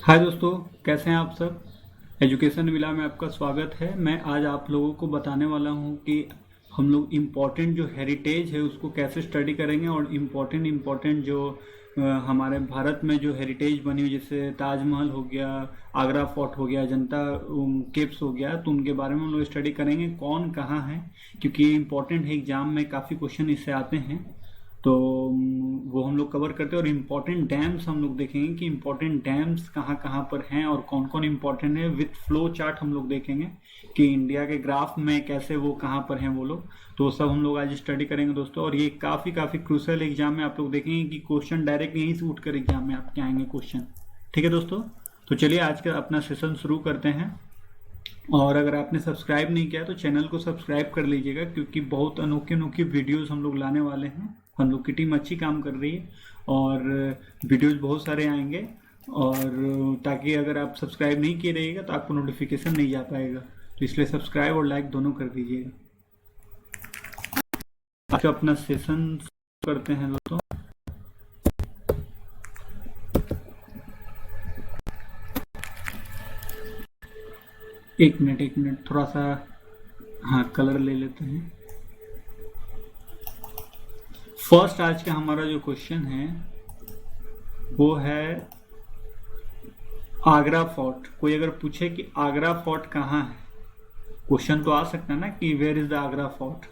हाय दोस्तों, कैसे हैं आप सब। एजुकेशन विला में आपका स्वागत है। मैं आज आप लोगों को बताने वाला हूं कि हम लोग इम्पोर्टेंट जो हेरिटेज है उसको कैसे स्टडी करेंगे और इम्पोर्टेंट जो हमारे भारत में जो हेरिटेज बनी हुई, जैसे ताजमहल हो गया, आगरा फोर्ट हो गया, अजंता केव्स हो गया, तो उनके बारे में हम लोग स्टडी करेंगे कौन कहाँ है, क्योंकि ये इम्पोर्टेंट है। एग्जाम में काफ़ी क्वेश्चन इससे आते हैं, तो वो हम लोग कवर करते हैं। और इम्पोर्टेंट डैम्स हम लोग देखेंगे कि इम्पोर्टेंट डैम्स कहाँ कहाँ पर हैं और कौन कौन इम्पोर्टेंट है। विथ फ्लो चार्ट हम लोग देखेंगे कि इंडिया के ग्राफ में कैसे वो कहाँ पर हैं वो लोग। तो वो सब हम लोग आज स्टडी करेंगे दोस्तों। और ये काफ़ी काफ़ी क्रूशियल एग्जाम में आप लोग देखेंगे कि क्वेश्चन डायरेक्ट यहीं से उठ कर एग्जाम में आपके आएंगे क्वेश्चन। ठीक है दोस्तों, तो चलिए आज का अपना सेशन शुरू करते हैं। और अगर आपने सब्सक्राइब नहीं किया तो चैनल को सब्सक्राइब कर लीजिएगा, क्योंकि बहुत अनोखी अनोखी वीडियोस हम लोग लाने वाले हैं। हम लोग की टीम अच्छी काम कर रही है और वीडियोस बहुत सारे आएंगे। और ताकि अगर आप सब्सक्राइब नहीं किए रहिएगा तो आपको नोटिफिकेशन नहीं जा पाएगा, तो इसलिए सब्सक्राइब और लाइक दोनों कर दीजिएगा। आज का अपना सेशन करते हैं दोस्तों। एक मिनट थोड़ा सा, हाँ, कलर ले लेते हैं। फर्स्ट आज का हमारा जो क्वेश्चन है वो है आगरा फोर्ट। कोई अगर पूछे कि आगरा फोर्ट कहाँ है, क्वेश्चन तो आ सकता है ना कि where is the Agra fort.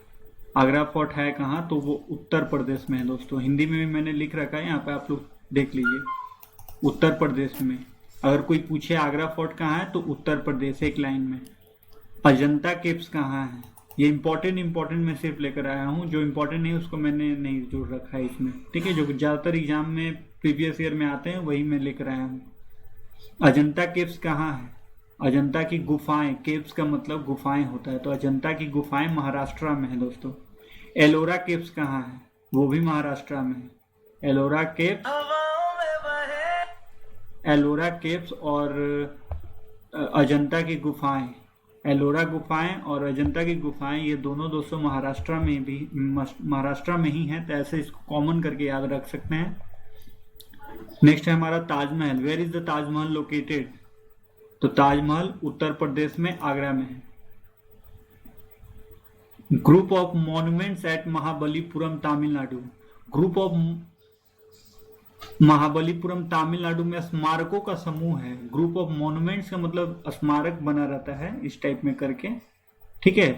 Agra fort है कहाँ, तो वो उत्तर प्रदेश में है दोस्तों। हिंदी में भी मैंने लिख रखा है, यहाँ पे आप लोग देख लीजिए, उत्तर प्रदेश में। अगर कोई पूछे आगरा फोर्ट कहाँ है तो उत्तर प्रदेश, एक लाइन में। अजंता केव्स कहाँ है, ये इंपॉर्टेंट मैं सिर्फ लेकर आया हूँ। जो इंपॉर्टेंट नहीं उसको मैंने नहीं जोड़ रखा है इसमें, ठीक है। जो ज़्यादातर एग्जाम में प्रीवियस ईयर में आते हैं वही मैं लेकर आया हूँ। अजंता केव्स कहाँ है, अजंता की गुफाएं, केव्स का मतलब गुफाएं होता है, तो अजंता की गुफाएं महाराष्ट्र में है दोस्तों। एलोरा केव्स कहाँ है, वो भी महाराष्ट्र में है। एलोरा केव्स और अजंता की गुफाएं, एलोरा गुफाएं और अजंता की गुफाएं, ये दोनों दोस्तों महाराष्ट्र में ही है, तो ऐसे इसको कॉमन करके याद रख सकते हैं। नेक्स्ट है हमारा Taj Mahal. Where is the Taj Mahal located, तो ताजमहल उत्तर प्रदेश में आगरा में है। Group of monuments at Mahabalipuram Tamil Nadu, group of Mahabalipuram Tamil Nadu में स्मारकों का समूह है। ग्रुप ऑफ मॉन्यूमेंट्स का मतलब स्मारक बना रहता है इस टाइप में करके, ठीक है।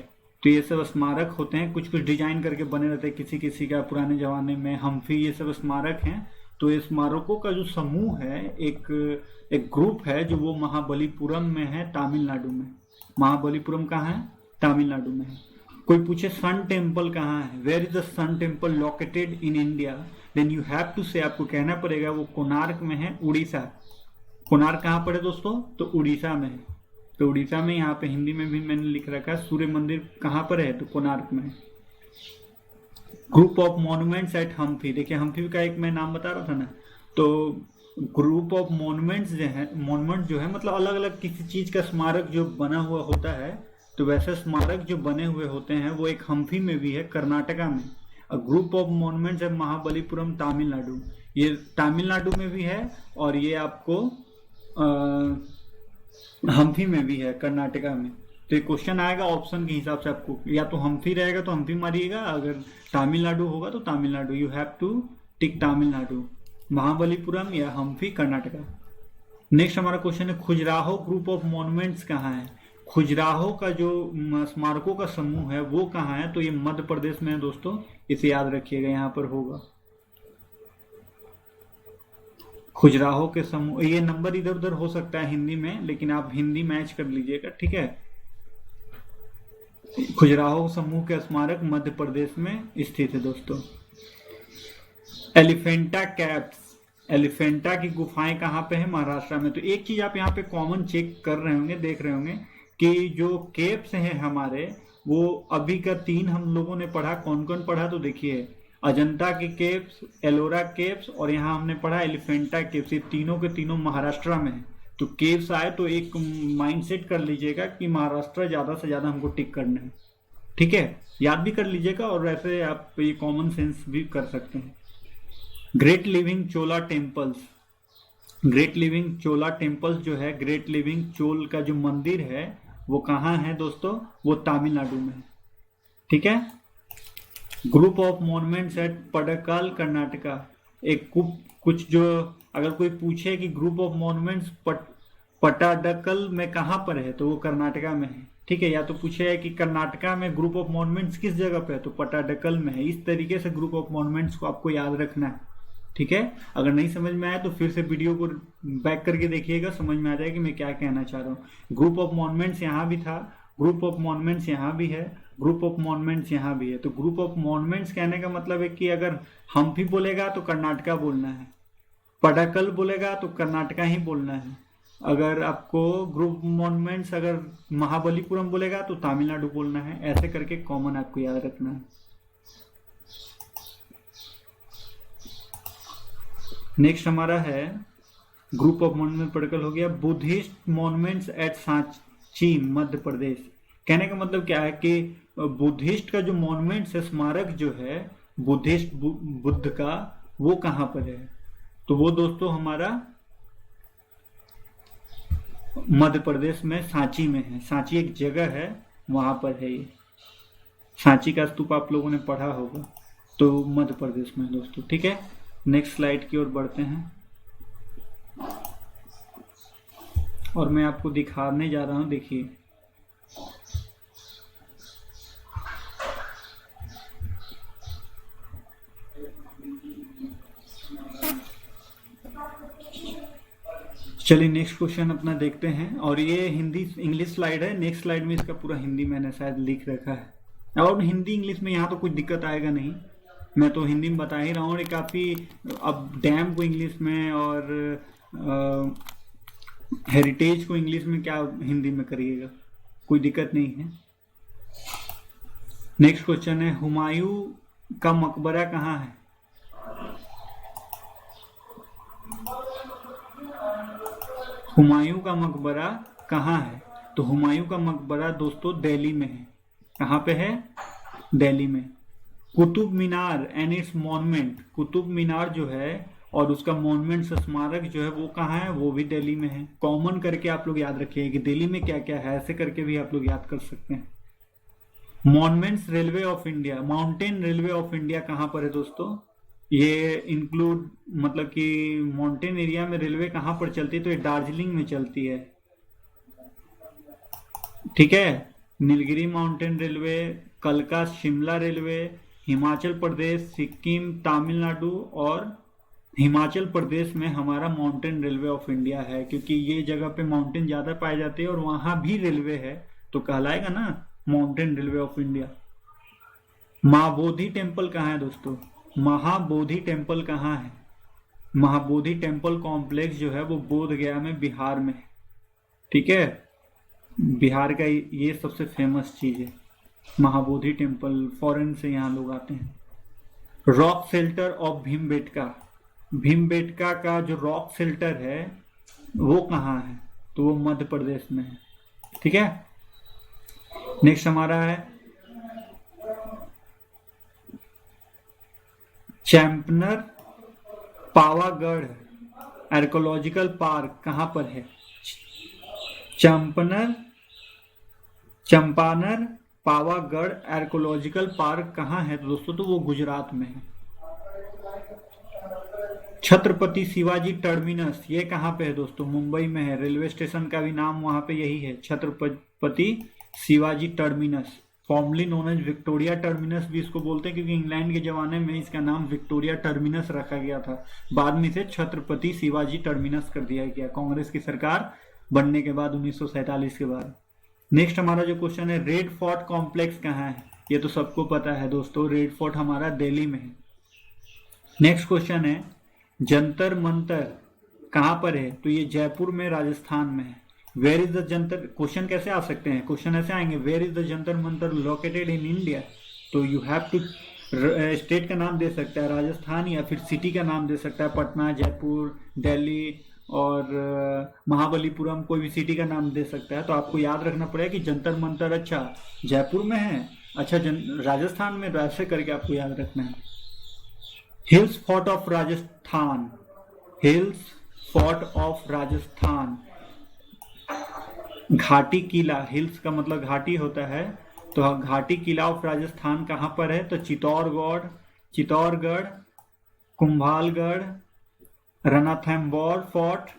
तो ये सब स्मारक होते हैं, कुछ कुछ डिजाइन करके बने रहते हैं किसी किसी का, पुराने जमाने में हम्फी, ये सब स्मारक हैं। तो ये स्मारकों का जो समूह है, एक एक ग्रुप है जो वो महाबलीपुरम में है, तमिलनाडु में। महाबलीपुरम कहाँ है, तमिलनाडु में है। कोई पूछे सन टेम्पल कहाँ है, where is the sun temple located in India, then you have to say, आपको कहना पड़ेगा वो कोणार्क में है, उड़ीसा। कोणार्क कहाँ पर है दोस्तों, तो उड़ीसा में है। तो उड़ीसा में, यहाँ पे हिंदी में भी मैंने लिख रखा है, सूर्य मंदिर कहाँ पर है, तो कोणार्क में है। Group of monuments eight Humphrey, देखिए हम्फी का एक मैं नाम बता रहा था ना, तो ग्रुप ऑफ मॉन्यूमेंट्स जो है, मॉन्यूमेंट जो है मतलब अलग अलग किसी चीज का स्मारक जो बना हुआ होता है, तो वैसे स्मारक जो बने हुए होते हैं वो एक हम्फी में भी है, कर्नाटका में। ग्रुप ऑफ मॉन्यूमेंट्स है महाबलीपुरम तमिलनाडु, ये तमिलनाडु में भी है, और ये आपको हम्फी में भी है, कर्नाटका में। तो ये क्वेश्चन आएगा ऑप्शन के हिसाब से, आपको या तो हम्फी रहेगा तो हम्फी मारिएगा, अगर तमिलनाडु होगा तो Tamil Nadu, you have two tick Tamil Nadu, Mahabalipuram या हम्फी, कर्नाटका। नेक्स्ट हमारा क्वेश्चन है खुजराहो ग्रुप ऑफ मॉन्यूमेंट्स कहाँ है। खुजराहो का जो स्मारकों का समूह है वो कहाँ है, तो ये मध्य प्रदेश में है दोस्तों, इसे याद रखिएगा, यहाँ पर होगा खुजराहो के समूह। ये नंबर इधर उधर हो सकता है हिंदी में, लेकिन आप हिंदी मैच कर लीजिएगा, ठीक है। खुजराहो समूह के स्मारक मध्य प्रदेश में स्थित है दोस्तों। एलिफेंटा कैव्स, एलिफेंटा की गुफाएं कहाँ पे है, महाराष्ट्र में। तो एक चीज आप यहाँ पे कॉमन चेक कर रहे होंगे, देख रहे होंगे कि जो केव्स हैं हमारे, वो अभी का 3 हम लोगों ने पढ़ा, कौन कौन पढ़ा, तो देखिए अजंता की केव्स, एलोरा केव्स, और यहाँ हमने पढ़ा एलिफेंटा केव्स, ये तीनों के तीनों महाराष्ट्र में है। तो केव्स आए तो एक माइंडसेट कर लीजिएगा कि महाराष्ट्र ज्यादा से ज्यादा हमको टिक करना है, ठीक है, याद भी कर लीजिएगा। और वैसे आप ये कॉमन सेंस भी कर सकते हैं। ग्रेट लिविंग चोला टेम्पल्स, ग्रेट लिविंग चोला टेम्पल्स जो है, ग्रेट लिविंग चोल का जो मंदिर है वो कहाँ है दोस्तों? वो तमिलनाडु में है। ठीक है। Group of monuments at Pattadakal Karnataka. एक कुछ जो अगर कोई पूछे कि ग्रुप ऑफ मॉन्यूमेंट्स पट्टाडकल में कहाँ पर है, तो वो कर्नाटका में है। ठीक है। या तो पूछे है कि कर्नाटका में ग्रुप ऑफ मॉन्यूमेंट्स किस जगह पे है, तो पट्टाडकल में है। इस तरीके से ग्रुप ऑफ मॉन्यूमेंट्स को आपको याद रखना है। ठीक है। अगर नहीं समझ में आया तो फिर से वीडियो को बैक करके देखिएगा, समझ में आ जाएगा कि मैं क्या कहना चाह रहा हूँ। ग्रुप ऑफ मॉन्यूमेंट्स यहाँ भी था, ग्रुप ऑफ मॉन्यूमेंट्स यहाँ भी है, ग्रुप ऑफ मॉन्यूमेंट्स यहाँ भी है। तो ग्रुप ऑफ मॉन्यूमेंट्स कहने का मतलब है कि अगर हम्पी बोलेगा तो कर्नाटका बोलना है, पटाकल बोलेगा तो कर्नाटका ही बोलना है। अगर आपको ग्रुप मॉन्यूमेंट्स अगर महाबलीपुरम बोलेगा तो तमिलनाडु बोलना है। ऐसे करके कॉमन आपको याद रखना है। नेक्स्ट हमारा है ग्रुप ऑफ मॉन्यूमेंट पटकल हो गया। Buddhist monuments at Sanchi Madhya Pradesh. कहने का मतलब क्या है कि बुद्धिस्ट का जो मॉन्यूमेंट्स है, स्मारक जो है बुद्धिस्ट बुद्ध का, वो कहाँ पर है? तो वो दोस्तों हमारा मध्य प्रदेश में सांची में है। सांची एक जगह है, वहां पर है ये। सांची का स्तूप आप लोगों ने पढ़ा होगा, तो मध्य प्रदेश में दोस्तों। ठीक है। नेक्स्ट स्लाइड की ओर बढ़ते हैं और मैं आपको दिखाने जा रहा हूं। देखिए चलिए नेक्स्ट क्वेश्चन अपना देखते हैं। और ये हिंदी इंग्लिश स्लाइड है। नेक्स्ट स्लाइड में इसका पूरा हिंदी मैंने शायद लिख रखा है। और हिंदी इंग्लिश में यहाँ तो कुछ दिक्कत आएगा नहीं, मैं तो हिंदी में बता ही रहा हूँ। और काफ़ी अब डैम को इंग्लिश में और हेरिटेज को इंग्लिश में क्या हिंदी में करिएगा, कोई दिक्कत नहीं है। नेक्स्ट क्वेश्चन है, हुमायूं का मकबरा कहाँ है? हुमायूं का मकबरा कहाँ है? तो हुमायूं का मकबरा दोस्तों दिल्ली में है। कहाँ पे है? दिल्ली में। Qutub Minar and it's monument, Qutub Minar जो है और उसका मॉन्यूमेंट स्मारक जो है वो कहाँ है? वो भी दिल्ली में है। कॉमन करके आप लोग याद रखिए कि दिल्ली में क्या क्या है, ऐसे करके भी आप लोग याद कर सकते हैं। Monuments railway of India, mountain railway of India कहाँ पर है दोस्तों? ये इंक्लूड मतलब कि माउंटेन एरिया में रेलवे कहाँ पर चलती है? तो ये दार्जिलिंग में चलती है। ठीक है। नीलगिरी माउंटेन रेलवे, कलका शिमला रेलवे, हिमाचल प्रदेश, सिक्किम, तमिलनाडु और हिमाचल प्रदेश में हमारा माउंटेन रेलवे ऑफ इंडिया है, क्योंकि ये जगह पे माउंटेन ज्यादा पाए जाते हैं और वहां भी रेलवे है, तो कहलाएगा ना mountain railway of India. Mahabodhi temple कहाँ है दोस्तों? महाबोधि टेम्पल कहाँ है? महाबोधि टेम्पल कॉम्प्लेक्स जो है वो बोध गया में, बिहार में। ठीक है। बिहार का ये सबसे फेमस चीज है महाबोधि टेम्पल। फॉरेन से यहाँ लोग आते हैं। Rock shelter of Bhimbetka, Bhimbetka का जो रॉक शेल्टर है वो कहाँ है? तो वो मध्य प्रदेश में है। ठीक है। नेक्स्ट हमारा है चैंपनर पावागढ़ आर्कोलॉजिकल पार्क कहाँ पर है? चंपानर पावागढ़ आर्कोलॉजिकल पार्क कहाँ है दोस्तों? तो वो गुजरात में है। छत्रपति शिवाजी टर्मिनस ये कहाँ पे है दोस्तों? मुंबई में है। रेलवे स्टेशन का भी नाम वहां पे यही है, Chhatrapati Shivaji terminus. Formerly known as Victoria terminus भी इसको बोलते हैं, क्योंकि इंग्लैंड के जमाने में इसका नाम विक्टोरिया टर्मिनस रखा गया था। बाद में इसे छत्रपति शिवाजी टर्मिनस कर दिया गया कांग्रेस की सरकार बनने के बाद 1947 के बाद। नेक्स्ट हमारा जो क्वेश्चन है, रेड फोर्ट कॉम्प्लेक्स कहाँ है? ये तो सबको पता है दोस्तों, रेड फोर्ट हमारा दिल्ली में है। नेक्स्ट क्वेश्चन है, जंतर मंतर कहाँ पर है? तो ये जयपुर में, राजस्थान में है। Where is the Jantar, question कैसे आ सकते हैं? क्वेश्चन ऐसे आएंगे, where is the Jantar Mantar located in India? तो यू हैव टू स्टेट का नाम दे सकता है राजस्थान, या फिर सिटी का नाम दे सकता है पटना, जयपुर, दिल्ली और महाबलीपुरम, कोई भी सिटी का नाम दे सकता है। तो आपको याद रखना पड़ेगा कि जंतर मंतर अच्छा जयपुर में है, अच्छा राजस्थान में, तो ऐसे करके आपको याद रखना है। Hills fort of Rajasthan, hills fort of Rajasthan. घाटी किला, हिल्स का मतलब घाटी होता है, तो घाटी किला ऑफ राजस्थान कहाँ पर है? तो चित्तौड़गढ़, चित्तौड़गढ़, कुंभलगढ़, रणथंबोर फोर्ट,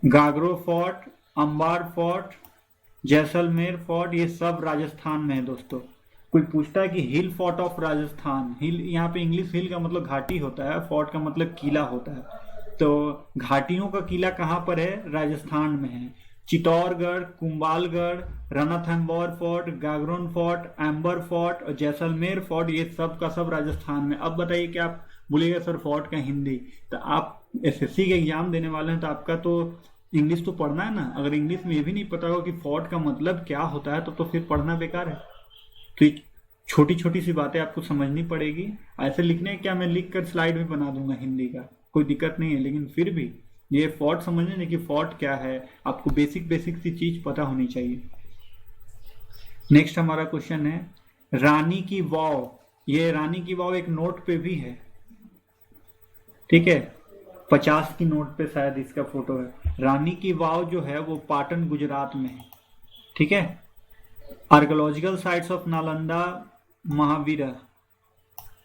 गागरो फोर्ट, अंबार फोर्ट, जैसलमेर फोर्ट, ये सब राजस्थान में है दोस्तों। कोई पूछता है कि हिल फोर्ट ऑफ राजस्थान, हिल यहाँ पे इंग्लिश हिल का मतलब घाटी होता है, फोर्ट का मतलब किला होता है, तो घाटियों का किला कहाँ पर है? राजस्थान में है। Chittorgarh, Kumbhalgarh, Ranthambore fort, Gagron fort, amber fort और जैसलमेर फोर्ट, ये सब का सब राजस्थान में। अब बताइए कि आप बोलिएगा सर फोर्ट का हिंदी, तो आप एसएससी के एग्जाम देने वाले हैं तो आपका तो इंग्लिश तो पढ़ना है ना। अगर इंग्लिश में ये भी नहीं पता होगा कि फोर्ट का मतलब क्या होता है तो फिर पढ़ना बेकार है। तो ये छोटी छोटी सी बातें आपको समझनी पड़ेगी। ऐसे लिखने क्या, मैं लिख कर स्लाइड भी बना दूंगा हिंदी का, कोई दिक्कत नहीं है, लेकिन फिर भी ये फोर्ट समझने नहीं कि फोर्ट क्या है, आपको बेसिक बेसिक सी चीज पता होनी चाहिए। नेक्स्ट हमारा क्वेश्चन है रानी की वाव। ये रानी की वाव एक नोट पे भी है, ठीक है, 50 की नोट पे शायद इसका फोटो है। रानी की वाव जो है वो पाटन गुजरात में है, ठीक है। Archaeological sites of Nalanda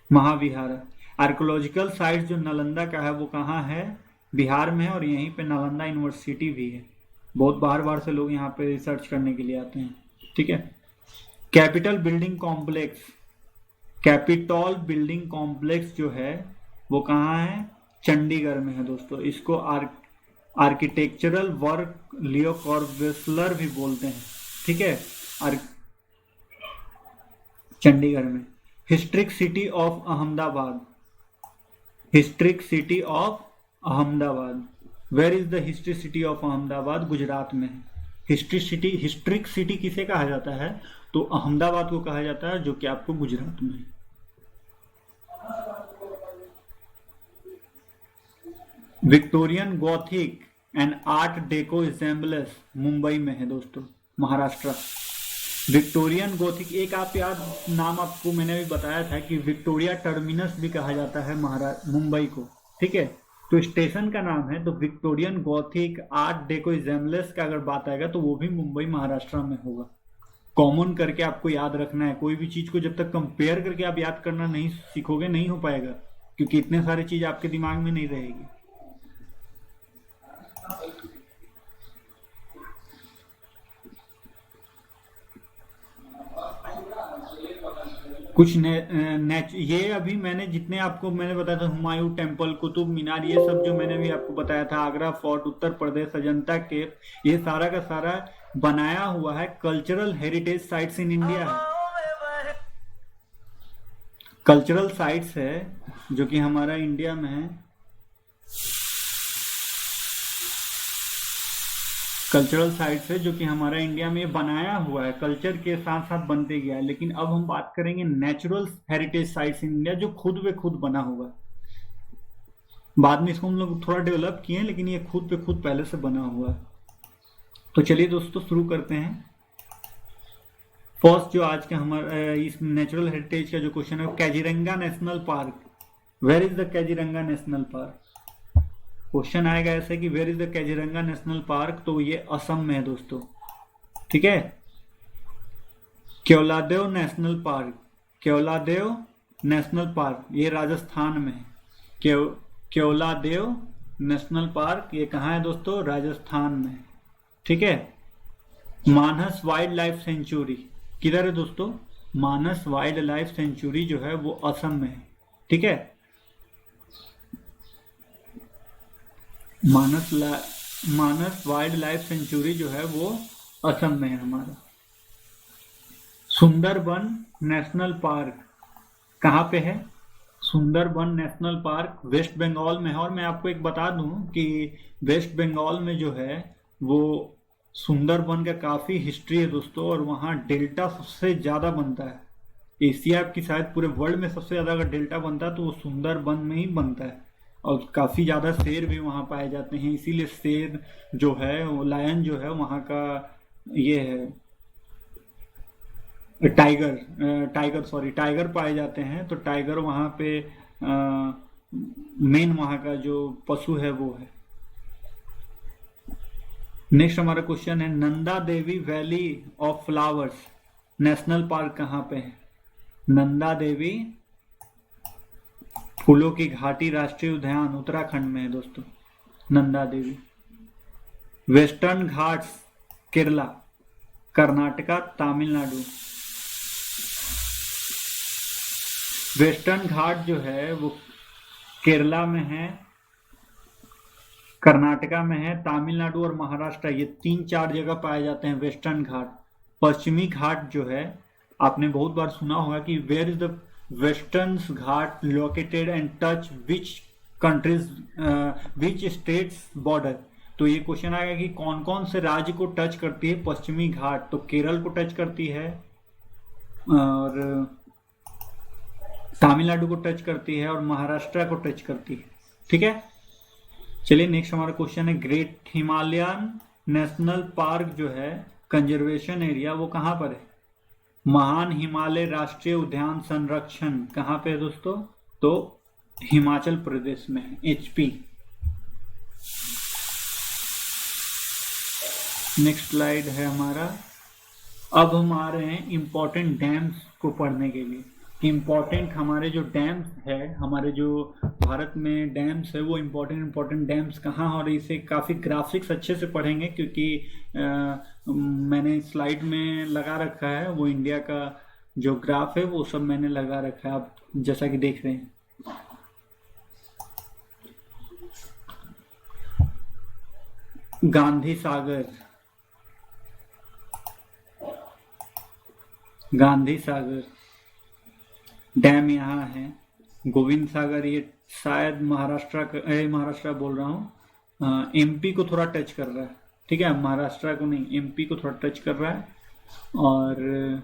Mahavihara. Archaeological sites जो नालंदा का है वो कहाँ है? बिहार में है, और यहीं पे नालंदा यूनिवर्सिटी भी है। बहुत बाहर बाहर से लोग यहाँ पे रिसर्च करने के लिए आते हैं, ठीक है। Capital building complex, capital building complex जो है वो कहाँ है? चंडीगढ़ में है दोस्तों। इसको आर्किटेक्चरल वर्क लियो कॉर्बेसलर भी बोलते हैं, ठीक है, चंडीगढ़ में। Historic city of Ahmedabad, historic city of Ahmedabad, where is the history city of Ahmedabad? Gujarat में है। हिस्ट्रिक सिटी किसे कहा जाता है? तो अहमदाबाद को कहा जाता है, जो कि आपको गुजरात में है। Victorian Gothic and Art Deco ensembles Mumbai में है दोस्तों, महाराष्ट्र। विक्टोरियन गॉथिक, एक आप याद नाम आपको मैंने भी बताया था कि विक्टोरिया टर्मिनस भी कहा जाता है मुंबई को, ठीक है। तो स्टेशन का नाम है, तो विक्टोरियन गॉथिक आर्ट डेको एसेंबल्स का अगर बात आएगा तो वो भी मुंबई महाराष्ट्र में होगा। कॉमन करके आपको याद रखना है, कोई भी चीज को जब तक कंपेयर करके आप याद करना नहीं सीखोगे नहीं हो पाएगा, क्योंकि इतने सारी चीज आपके दिमाग में नहीं रहेगी। कुछ ये अभी मैंने जितने आपको मैंने बताया था, हुमायूं टेम्पल, कुतुब मीनार, ये सब जो मैंने भी आपको बताया था, आगरा फोर्ट, उत्तर प्रदेश, अजंता केव, ये सारा का सारा बनाया हुआ है cultural heritage sites in India है। कल्चरल साइट्स है जो कि हमारा इंडिया में है। कल्चरल साइट्स है जो कि हमारा इंडिया में बनाया हुआ है, कल्चर के साथ साथ बनते गया है। लेकिन अब हम बात करेंगे natural heritage sites in India, जो खुद पे खुद बना हुआ है। बाद में इसको हम लोग थोड़ा डेवलप किए हैं, लेकिन ये खुद पे खुद पहले से बना हुआ है। तो चलिए दोस्तों शुरू करते हैं। फर्स्ट जो आज का हमारा इस नेचुरल हेरिटेज का जो क्वेश्चन है, Kaziranga national park, where is the Kaziranga national park? Question आएगा ऐसे कि where is the Kaziranga national park, तो ये असम में है दोस्तों, ठीक है। Keoladeo national park, Keoladeo national park ये राजस्थान में है। केवलादेव नेशनल पार्क ये कहाँ है दोस्तों? राजस्थान में, ठीक है। मानस वाइल्ड लाइफ सेंचुरी किधर है दोस्तों? मानस वाइल्ड लाइफ सेंचुरी जो है वो असम में है, ठीक है। मानस वाइल्ड लाइफ सेंचुरी जो है वो असम में है हमारा। सुंदरबन नेशनल पार्क कहाँ पे है? Sundarban national park west Bengal में है। और मैं आपको एक बता दूं कि वेस्ट बंगाल में जो है वो सुंदरबन का काफी हिस्ट्री है दोस्तों, और वहाँ डेल्टा सबसे ज्यादा बनता है। एशिया की शायद पूरे वर्ल्ड में सबसे ज्यादा अगर डेल्टा बनता है तो वो सुंदरबन में ही बनता है, और काफी ज्यादा शेर भी वहाँ पाए जाते हैं। इसीलिए शेर जो है वो, लायन जो है वहाँ का ये है, टाइगर पाए जाते हैं। तो टाइगर वहाँ पे मेन वहां का जो पशु है वो है। नेक्स्ट हमारा क्वेश्चन है, Nanda Devi valley of flowers national park कहाँ पे है? नंदा देवी फूलों की घाटी राष्ट्रीय उद्यान उत्तराखंड में है दोस्तों, नंदा देवी। वेस्टर्न घाट्स केरला, कर्नाटका, तमिलनाडु। वेस्टर्न घाट जो है वो केरला में है, कर्नाटका में है, तमिलनाडु और महाराष्ट्र, ये 3-4 जगह पाए जाते हैं वेस्टर्न घाट। पश्चिमी घाट जो है, आपने बहुत बार सुना होगा कि where is the western ghat located and touch which countries which states border. तो ये क्वेश्चन आएगा कि कौन कौन से राज्य को टच करती है पश्चिमी घाट? तो केरल को टच करती है और तमिलनाडु को टच करती है और महाराष्ट्र को टच करती है। ठीक है, चलिए नेक्स्ट हमारा क्वेश्चन है, ग्रेट हिमालयन नेशनल पार्क जो है कंजर्वेशन एरिया वो कहाँ पर है? महान हिमालय राष्ट्रीय उद्यान संरक्षण कहाँ पे है दोस्तों? तो हिमाचल प्रदेश में है, HP। नेक्स्ट स्लाइड है हमारा। अब हम आ रहे हैं इंपॉर्टेंट डैम्स को पढ़ने के लिए। इम्पॉर्टेंट हमारे जो डैम्स है, हमारे जो भारत में डैम्स है वो इम्पॉर्टेंट डैम्स कहाँ, और इसे काफ़ी ग्राफिक्स अच्छे से पढ़ेंगे क्योंकि मैंने स्लाइड में लगा रखा है वो इंडिया का जो ग्राफ है वो सब मैंने लगा रखा है, आप जैसा कि देख रहे हैं। गांधी सागर डैम यहाँ है। गोविंद सागर ये शायद महाराष्ट्र बोल रहा हूँ, MP को थोड़ा टच कर रहा है। ठीक है, महाराष्ट्र को नहीं, MP को थोड़ा टच कर रहा है। और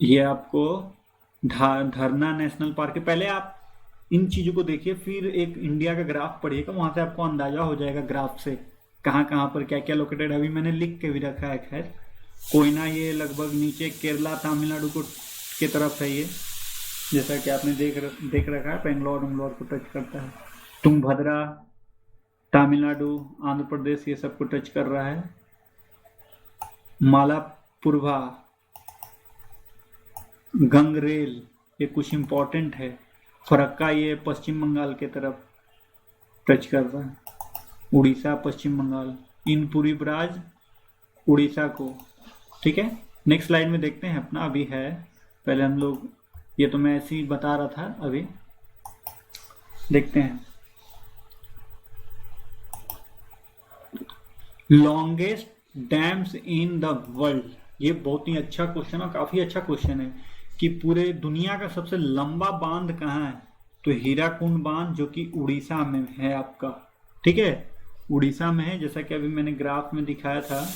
ये आपको धरना नेशनल पार्क है। पहले आप इन चीज़ों को देखिए, फिर एक इंडिया का ग्राफ पढ़िएगा, वहाँ से आपको अंदाजा हो जाएगा ग्राफ से कहाँ कहाँ पर क्या क्या लोकेटेड है। अभी मैंने लिख के भी रखा है। खैर, कोयना ये लगभग नीचे केरला तमिलनाडु को की तरफ है ये, जैसा कि आपने देख रखा है, बेंगलोर को टच करता है। तुंगभद्रा तमिलनाडु, आंध्र प्रदेश, ये सब को टच कर रहा है। मालापुरभा, गंगरेल, ये कुछ इंपॉर्टेंट है। फरक्का ये पश्चिम बंगाल के तरफ टच कर रहा है, उड़ीसा पश्चिम बंगाल। इनपुरी ब्राज उड़ीसा को। ठीक है, नेक्स्ट स्लाइड में देखते हैं अपना। अभी है, पहले हम लोग, ये तो मैं ऐसे ही बता रहा था, अभी देखते हैं। Longest dams in the world, ये बहुत ही अच्छा क्वेश्चन है, काफी अच्छा क्वेश्चन है कि पूरे दुनिया का सबसे लंबा बांध कहाँ है? तो हीराकुंड बांध जो कि उड़ीसा में है आपका। ठीक है, उड़ीसा में है, जैसा कि अभी मैंने ग्राफ में दिखाया था।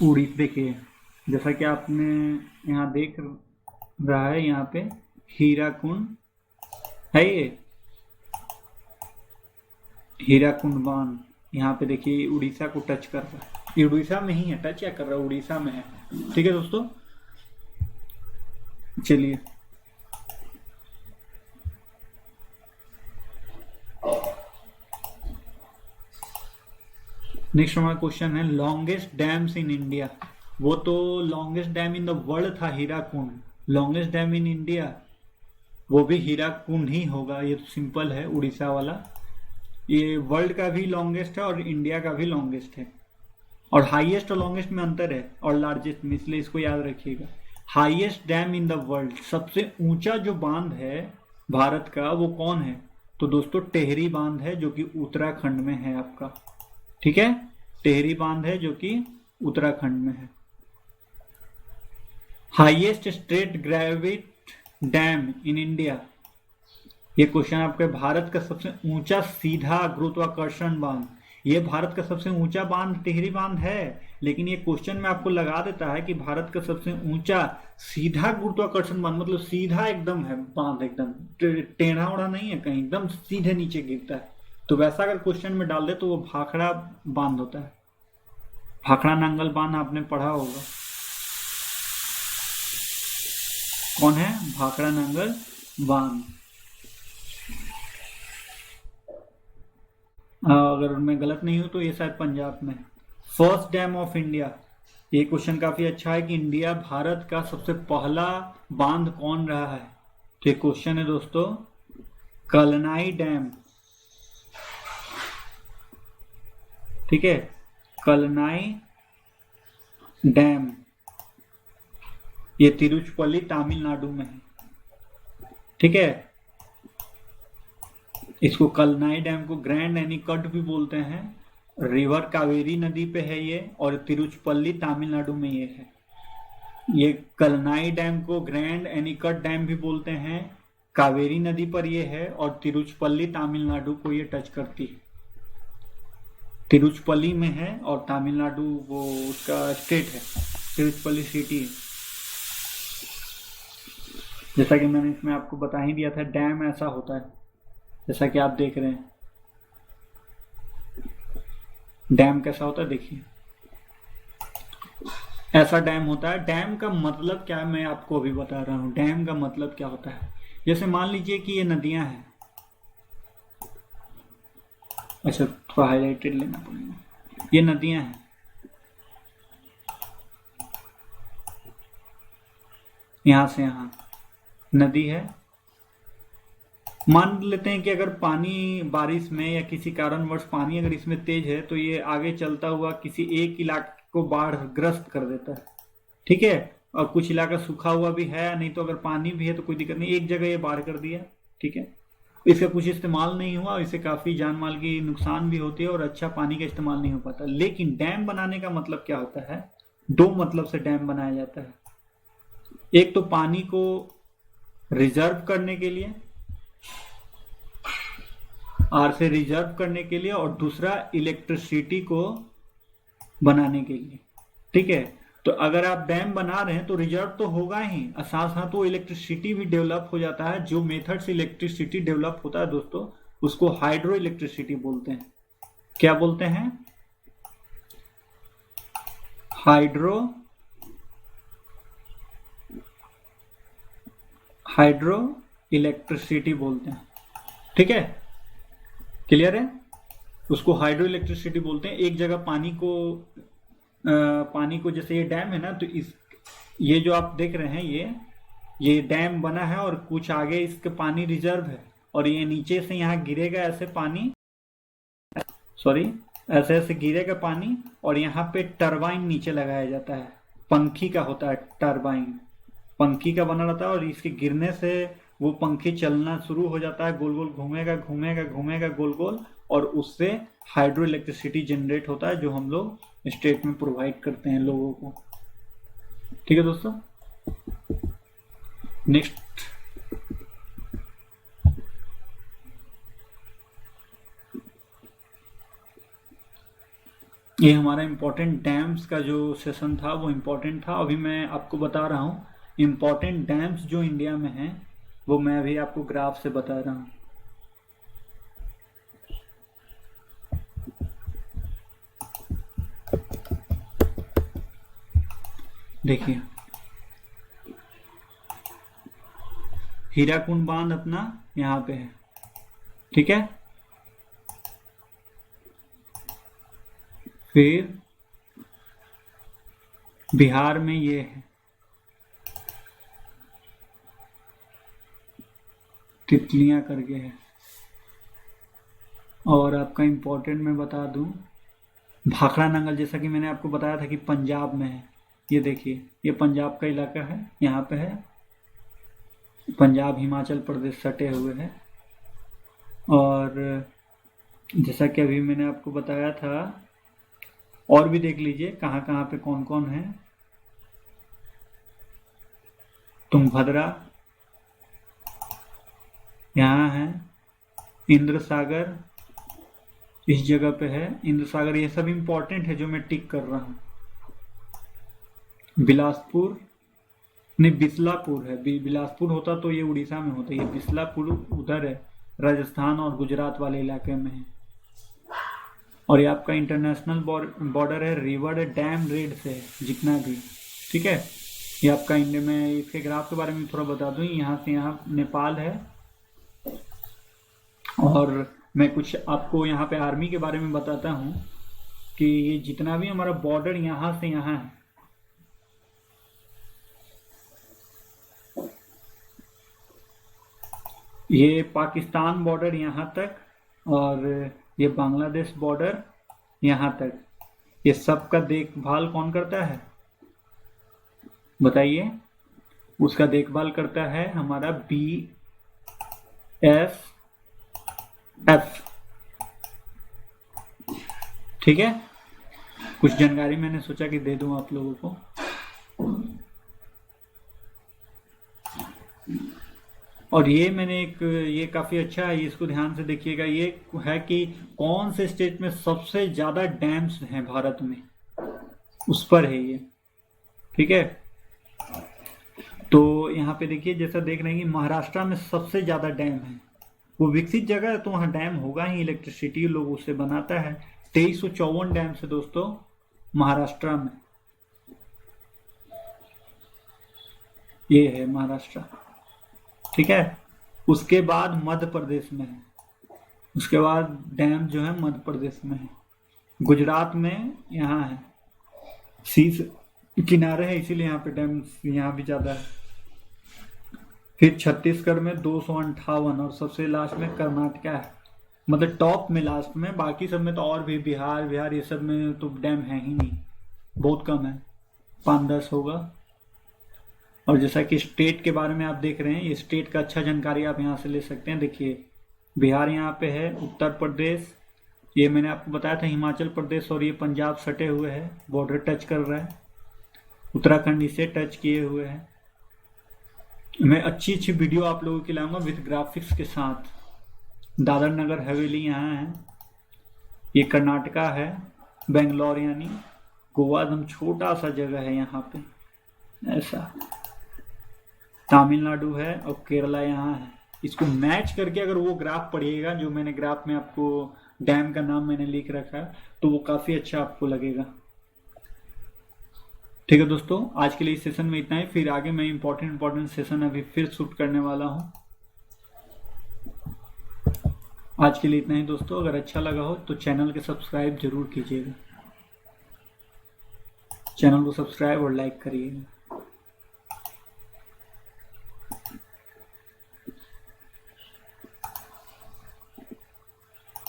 उड़ीसा देखिए, जैसा कि आपने यहाँ देख रहा है, यहाँ पे हीराकुंड है, ये हीराकुंड बांध यहाँ पे देखिए उड़ीसा को टच कर रहा है। ये उड़ीसा में ही है, टच क्या कर रहा है, उड़ीसा में है। ठीक है दोस्तों, चलिए नेक्स्ट हमारा क्वेश्चन है, लॉन्गेस्ट डैम्स इन इंडिया। वो तो longest dam in the world था Hirakud, longest dam in India वो भी हीराकुंड ही होगा। ये तो सिंपल है, उड़ीसा वाला। ये वर्ल्ड का भी लॉन्गेस्ट है और इंडिया का भी लॉन्गेस्ट है, और हाईएस्ट और लॉन्गेस्ट में अंतर है, और लार्जेस्ट में, इसलिए इसको याद रखिएगा। Highest dam in the world, सबसे ऊंचा जो बांध है भारत का वो कौन है? तो दोस्तों टेहरी बांध है जो कि उत्तराखंड में है आपका। ठीक है, टेहरी बांध है जो कि उत्तराखंड में है। Highest straight gravity dam in India, ये क्वेश्चन आपके भारत का सबसे ऊंचा सीधा गुरुत्वाकर्षण बांध, ये भारत का सबसे ऊंचा बांध टेहरी बांध है, लेकिन ये क्वेश्चन में आपको लगा देता है कि भारत का सबसे ऊंचा सीधा गुरुत्वाकर्षण बांध, मतलब सीधा एकदम है बांध, एकदम टेढ़ा ओढ़ा नहीं है कहीं, एकदम सीधे नीचे गिरता है। तो वैसा अगर क्वेश्चन में डाल दे तो वो भाखड़ा बांध होता है। भाखड़ा नांगल बांध आपने पढ़ा होगा। कौन है? भाखड़ा नांगल बांध। अगर मैं गलत नहीं हूं तो ये शायद पंजाब में। फर्स्ट डैम ऑफ इंडिया, ये क्वेश्चन काफी अच्छा है कि इंडिया भारत का सबसे पहला बांध कौन रहा है। तो ये क्वेश्चन है दोस्तों कलनाई डैम। ठीक है, कलनाई डैम, ये तिरुचपल्ली तमिलनाडु में है। ठीक है, इसको कलनाई डैम को ग्रैंड एनीकट भी बोलते हैं। रिवर कावेरी नदी पे है ये, और तिरुचपल्ली तमिलनाडु में ये है। ये कलनाई डैम को ग्रैंड एनीकट डैम भी बोलते हैं, कावेरी नदी पर ये है, और तिरुचपल्ली तमिलनाडु को ये टच करती है। तिरुचपल्ली में है और तमिलनाडु वो उसका स्टेट है, तिरुचपल्ली सिटी है। जैसा कि मैंने इसमें आपको बता ही दिया था, डैम ऐसा होता है जैसा कि आप देख रहे हैं। डैम कैसा होता है देखिए, ऐसा डैम होता है। डैम का मतलब क्या है मैं आपको अभी बता रहा हूं। डैम का मतलब क्या होता है, जैसे मान लीजिए कि ये नदियां हैं। अच्छा, थोड़ा हाईलाइटेड लेना पड़ेगा। ये नदियां हैं, यहां से यहां नदी है। मान लेते हैं कि अगर पानी बारिश में या किसी कारणवश पानी अगर इसमें तेज है तो ये आगे चलता हुआ किसी एक इलाके को बाढ़ ग्रस्त कर देता है। ठीक है, और कुछ इलाका सूखा हुआ भी है, नहीं तो अगर पानी भी है तो कोई दिक्कत नहीं, एक जगह ये बाढ़ कर दिया। ठीक है, इसका कुछ इस्तेमाल नहीं हुआ, इससे काफी जान माल की नुकसान भी होती है और अच्छा पानी का इस्तेमाल नहीं हो पाता। लेकिन डैम बनाने का मतलब क्या होता है, दो मतलब से डैम बनाया जाता है। एक तो पानी को रिजर्व करने के लिए, आर से रिजर्व करने के लिए, और दूसरा इलेक्ट्रिसिटी को बनाने के लिए। ठीक है, तो अगर आप डैम बना रहे हैं तो रिजर्व तो होगा ही, साथ साथ वो इलेक्ट्रिसिटी भी डेवलप हो जाता है। जो मेथड से इलेक्ट्रिसिटी डेवलप होता है दोस्तों, उसको हाइड्रो इलेक्ट्रिसिटी बोलते हैं। क्या बोलते हैं? हाइड्रो इलेक्ट्रिसिटी बोलते हैं। ठीक है, क्लियर है? उसको हाइड्रो इलेक्ट्रिसिटी बोलते हैं। एक जगह पानी को जैसे ये डैम है ना, तो ये जो आप देख रहे हैं ये डैम बना है और कुछ आगे इसके पानी रिजर्व है, और ये नीचे से यहाँ गिरेगा ऐसे पानी, ऐसे ऐसे गिरेगा पानी, और यहाँ पे टरबाइन नीचे लगाया जाता है। पंखी का होता है टरबाइन, पंखी का बना रहता है, और इसके गिरने से वो पंखी चलना शुरू हो जाता है, गोल गोल घूमेगा घूमेगा घूमेगा गोल गोल, और उससे हाइड्रो इलेक्ट्रिसिटी जनरेट होता है, जो हम लोग स्टेट में प्रोवाइड करते हैं लोगों को। ठीक है दोस्तों, नेक्स्ट ये हमारा इम्पोर्टेंट डैम्स का जो सेशन था वो इम्पोर्टेंट था। अभी मैं आपको बता रहा हूँ इम्पोर्टेंट डैम्स जो इंडिया में हैं, वो मैं अभी आपको ग्राफ से बता रहा हूँ। देखिए, हीराकुंड बांध अपना यहाँ पे है। ठीक है, फिर बिहार में ये है तितलियां करके है। और आपका इम्पोर्टेंट मैं बता दूं, भाखड़ा नंगल, जैसा कि मैंने आपको बताया था कि पंजाब में है। ये देखिए, ये पंजाब का इलाका है, यहाँ पे है। पंजाब हिमाचल प्रदेश सटे हुए हैं। और जैसा कि अभी मैंने आपको बताया था, और भी देख लीजिए कहाँ कहाँ पे कौन कौन है। तुंगभद्रा यहाँ है, इंद्र सागर इस जगह पे है, इंद्र सागर। ये सब इंपॉर्टेंट है जो मैं टिक कर रहा हूँ। बिलासपुर नहीं, बिसलापुर है। बिलासपुर होता तो ये उड़ीसा में होता, ये बिसलापुर उधर है, राजस्थान और गुजरात वाले इलाके में है। और ये आपका इंटरनेशनल बॉर्डर है, रिवर डैम रेड से है जितना भी। ठीक है, ये आपका इंडिया में, इसके ग्राफ के बारे में थोड़ा बता दूं, यहाँ से यहाँ नेपाल है। और मैं कुछ आपको यहाँ पे आर्मी के बारे में बताता हूँ कि ये जितना भी हमारा बॉर्डर यहाँ से यहाँ है, ये पाकिस्तान बॉर्डर यहाँ तक और ये बांग्लादेश बॉर्डर यहाँ तक, ये सब का देखभाल कौन करता है बताइए? उसका देखभाल करता है हमारा BSF। ठीक है, कुछ जानकारी मैंने सोचा कि दे दूं आप लोगों को। और ये मैंने ये काफी अच्छा है, इसको ध्यान से देखिएगा। ये है कि कौन से स्टेट में सबसे ज्यादा डैम्स हैं भारत में, उस पर है ये। ठीक है, तो यहाँ पे देखिए, जैसा देख रहे हैं कि महाराष्ट्र में सबसे ज्यादा डैम है। वो विकसित जगह है तो वहाँ डैम होगा ही, इलेक्ट्रिसिटी लोग उससे बनाता है। 2354 डैम है दोस्तों महाराष्ट्र में। ये है महाराष्ट्र। ठीक है, उसके बाद मध्य प्रदेश में है, उसके बाद डैम जो है मध्य प्रदेश में है। गुजरात में यहाँ है, सी किनारे है, इसीलिए यहाँ पे डैम यहाँ भी ज्यादा है। फिर छत्तीसगढ़ में 258 और सबसे लास्ट में कर्नाटका है, मतलब टॉप में लास्ट में। बाकी सब में तो और भी बिहार ये सब में तो डैम है ही नहीं, बहुत कम है, 5-10 होगा। और जैसा कि स्टेट के बारे में आप देख रहे हैं, ये स्टेट का अच्छा जानकारी आप यहाँ से ले सकते हैं। देखिए बिहार यहाँ पे है, उत्तर प्रदेश, ये मैंने आपको बताया था हिमाचल प्रदेश, और ये पंजाब सटे हुए है, बॉर्डर टच कर रहा है। उत्तराखंड इसे टच किए हुए है। मैं अच्छी वीडियो आप लोगों के लाऊंगा विद ग्राफिक्स के साथ। दादर नगर हवेली यहाँ है, ये कर्नाटका है, बेंगलोर यानी गोवा एकदम छोटा सा जगह है यहाँ पे, ऐसा तमिलनाडु है, और केरला यहाँ है। इसको मैच करके अगर वो ग्राफ पढ़िएगा, जो मैंने ग्राफ में आपको डैम का नाम मैंने लिख रखा है, तो वो काफी अच्छा आपको लगेगा। ठीक है दोस्तों, आज के लिए इस सेशन में इतना ही। फिर आगे मैं इंपॉर्टेंट सेशन अभी फिर शूट करने वाला हूँ। आज के लिए इतना ही दोस्तों। अगर अच्छा लगा हो तो चैनल के सब्सक्राइब जरूर कीजिएगा, चैनल को सब्सक्राइब और लाइक करिएगा।